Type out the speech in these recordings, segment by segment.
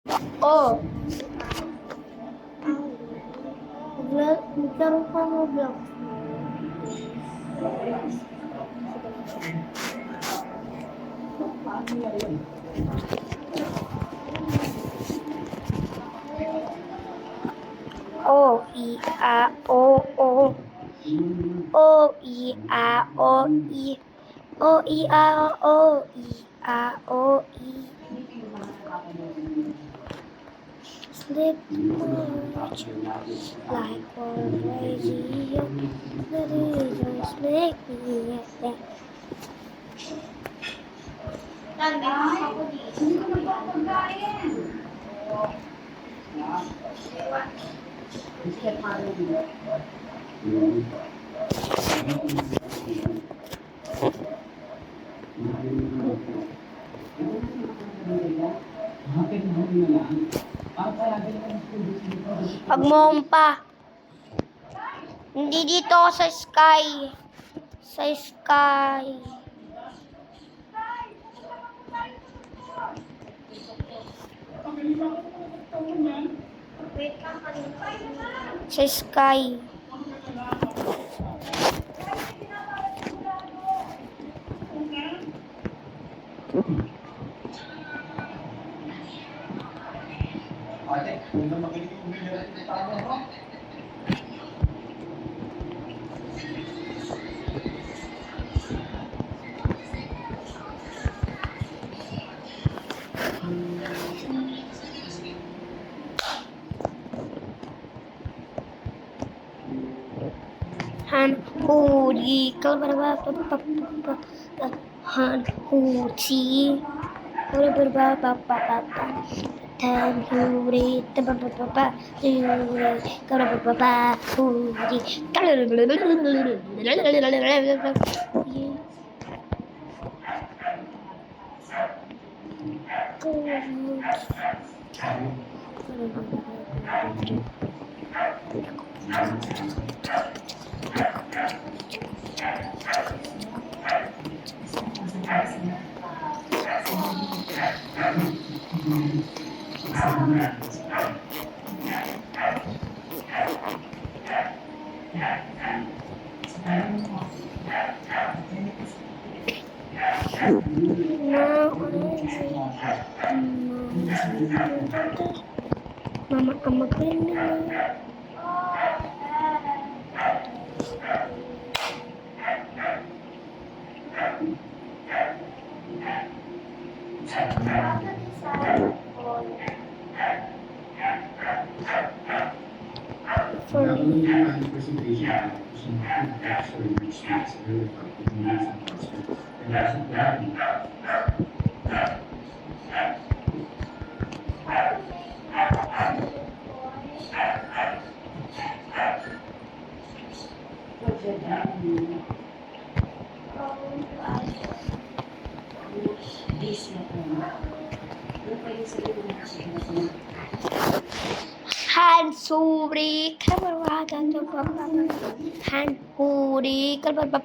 Oh. Magkaroon pa mo vlog. O, I, A, O, O. O, I, A, O, I. O, I, A, O, I, A, O, I. Slip much like always you. The reasons make me happy. Pag pa. Hindi dito sa sky. Sa sky. Sa sky. Han huri kalbarba han huchi kalbarba tan huri tababa huri kalbarba huri Mama ama kena. Han suri kalbarba han huri kalbarba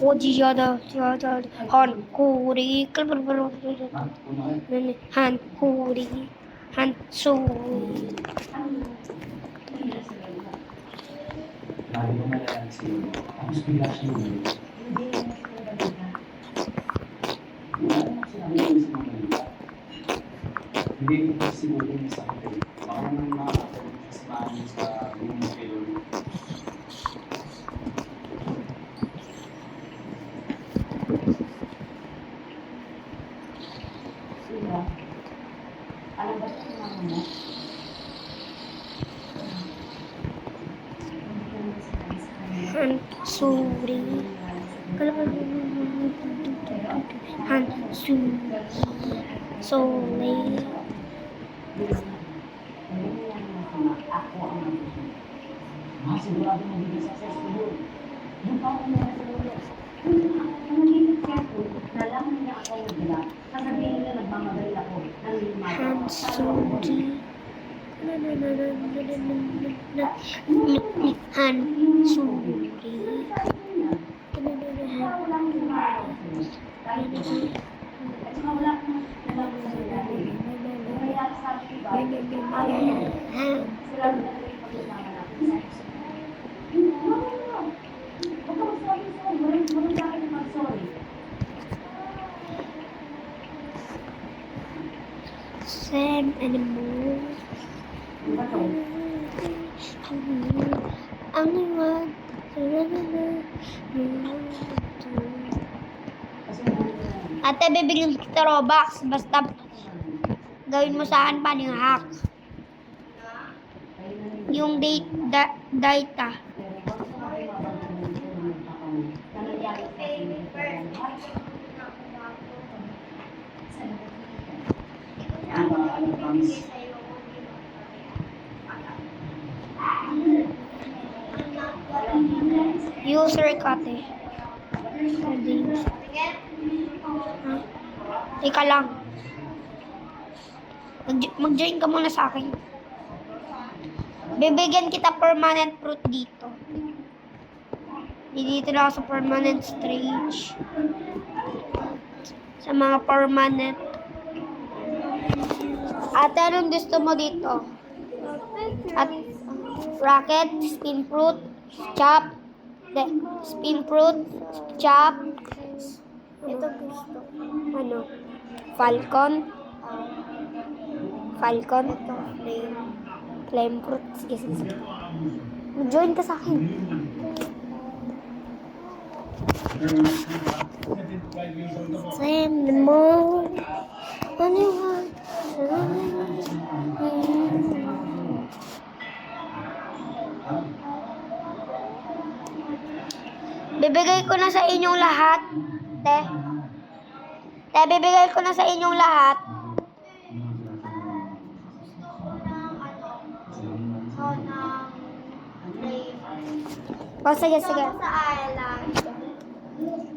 वो जी ज्यादा हन पूरी हन पूरी हन Suri Hindi ko siguro yung sa akin. Baka naman makakasamahan sa buong kayo. Sila, alam ba ito mga mo? Han suri han suri soli Sigurado magiging successful yun. Yung parang mga sa ulo. Nagiging careful, nalaman niya ako nila. Sasabihin nila nagmamadali ako. han Sugi. Liklikan. Suri. Sam and more. Ang iwan. Ate, bibigyan kita Robux. Basta gawin mo sa akin paano yung hack. Yung data. User ka, ate. Teka lang. Mag-join ka muna sa akin. Bibigyan kita permanent fruit dito. Dito na ako sa permanent stage. Sa mga permanent. Ate, anong gusto mo dito? At rocket, spin fruit, chop, spin fruit, chop. Ito gusto. Ano? Falcon. Falcon. Ito, flame. Flame fruit. Sige, sige, sige. Join ka sa akin. Send mo. Ano yun? Bibigay ko na sa inyong lahat. Te, bibigay ko na sa inyong lahat. Sige, sige.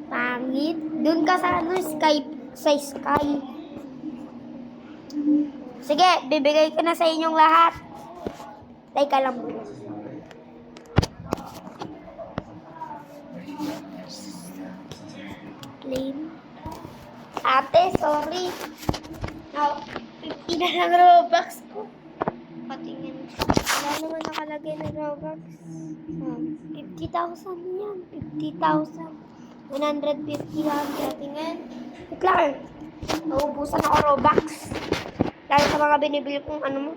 Pangit. Doon ka sa sky, sa sky. Sige, bibigay ko na sa inyong lahat. Teka lang muna. Claim. Ate, sorry. Now, 50 na lang Robux ko. Patingin. Wala naman nakalagay na Robux. 50,000 yan. 50,000. 150 lang. Patingin. Wait lang. Naubusan ako Robux. Dahil sa mga binibili kong ano mo.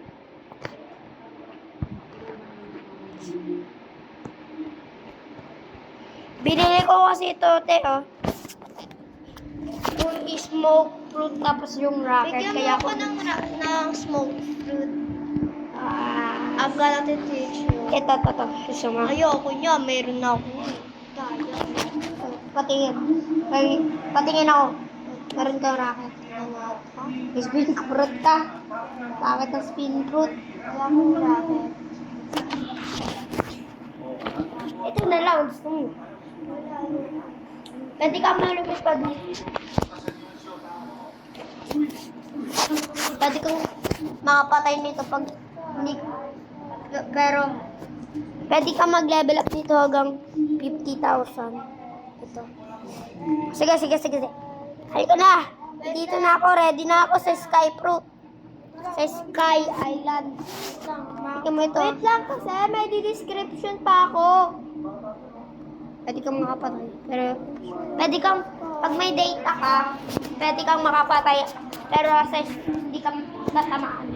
Binili ko kasi ito, te, oh. Yung smoke fruit tapos yung rocket. Bigyan Kaya mo ako ng smoke fruit. I'm gonna teach you. Ito. Gusto mo? Ayoko niya, meron na ako. Patingin. Patingin ako. Meron kang rocket. Spin fruit ka. Bakit ang spin fruit? Wala akong rocket. Ito na lang. Gusto mo. Pwede ka malupit pa dito. Pwede kang makapatay nito pag hindi. Pero pwede ka mag-level up nito hanggang 50,000. Ito. Sige. Halika na. Dito na ako. Ready na ako sa Sky Fruit. Sa Sky Island. Tingnan mo ito. Wait lang kasi may description pa ako. Pwede kang makapatay. Pero pwede kang, pag may data ka, pwede kang makapatay. Pero sa hindi ka tatamaan.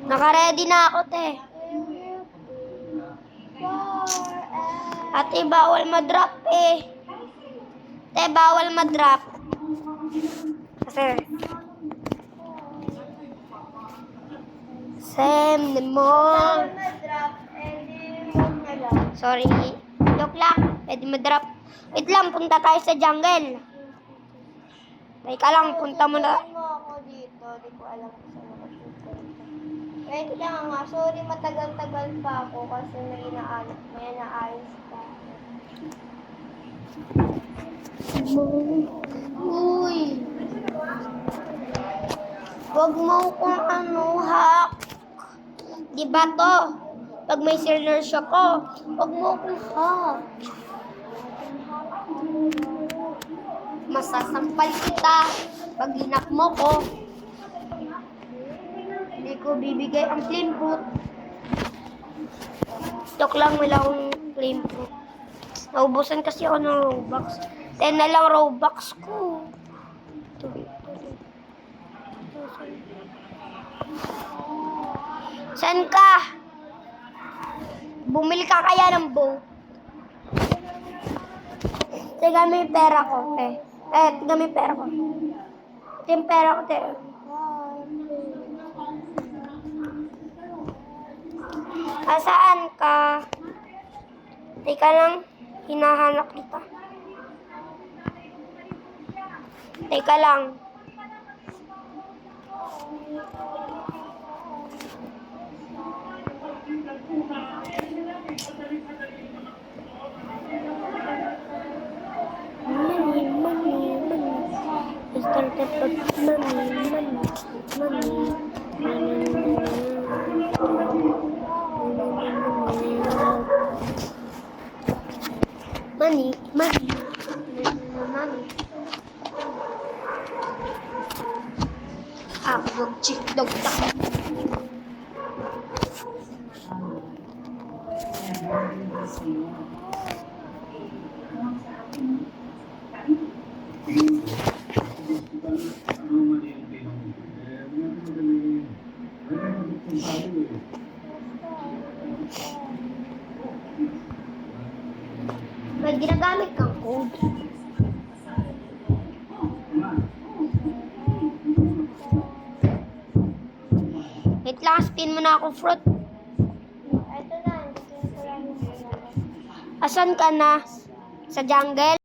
Naka-ready na ako, te. Ate, bawal ma-drop eh. Te, bawal ma-drop. Kasi Sam mo. Sorry. Joke lang. Pwede ma-drop. Wait lang, punta tayo sa jungle. Teka lang, punta mo na. Ako dito, di ko alam kung saan ako pupunta. Wait lang nga, sorry matagal-tagal pa ako kasi may inaayos pa. Uy. Huwag mo kung ano, hack. Di ba to? Pag may search ako, huwag mo kung hack. Masasampal kita pag hinak mo ko. Hindi ko bibigay ang flame fruit. Joke lang, wala akong flame fruit. Naubusan kasi ako ng Robux. 10 na lang Robux ko. Saan ka? Bumili ka kaya ng boat? Tiga mo yung pera ko, tiga mo yung pera ko. Ito yung pera ko, te. Saan ka? Teka lang, hinahanap kita. Teka lang. Money. Chick dog. May ginagamit kang code. Wait lang, spin mo na ako fruit. Ito na, hindi ko lang. Asan ka na? Sa jungle?